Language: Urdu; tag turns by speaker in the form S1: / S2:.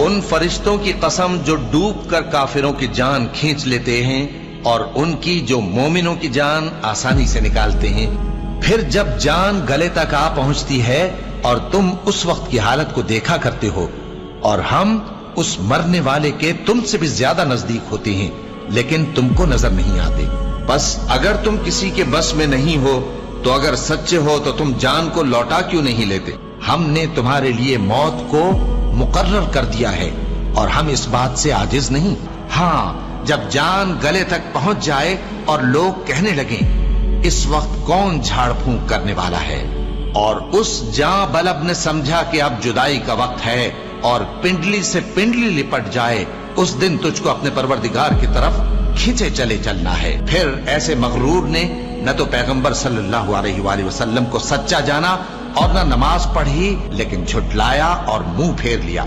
S1: ان فرشتوں کی قسم جو ڈوب کر کافروں کی جان کھینچ لیتے ہیں اور ان کی جو مومنوں کی جان آسانی سے نکالتے ہیں۔ پھر جب جان گلے تک آ پہنچتی ہے اور تم اس وقت کی حالت کو دیکھا کرتے ہو اور ہم اس مرنے والے کے تم سے بھی زیادہ نزدیک ہوتے ہیں لیکن تم کو نظر نہیں آتے۔ بس اگر تم کسی کے بس میں نہیں ہو تو اگر سچے ہو تو تم جان کو لوٹا کیوں نہیں لیتے؟ ہم نے تمہارے لیے موت کو مقرر کر دیا ہے اور ہم اس بات سے عاجز نہیں۔ ہاں، جب جان گلے تک پہنچ جائے اور لوگ کہنے لگیں اس وقت کون جھاڑ پھونک کرنے والا ہے، اور اس جاں بلب نے سمجھا کہ اب جدائی کا وقت ہے اور پنڈلی سے پنڈلی لپٹ جائے، اس دن تجھ کو اپنے پروردگار کی طرف کھینچے چلے چلنا ہے۔ پھر ایسے مغرور نے نہ تو پیغمبر صلی اللہ علیہ وآلہ وسلم کو سچا جانا اور نہ نماز پڑھی لیکن جھٹلایا اور منہ پھیر لیا۔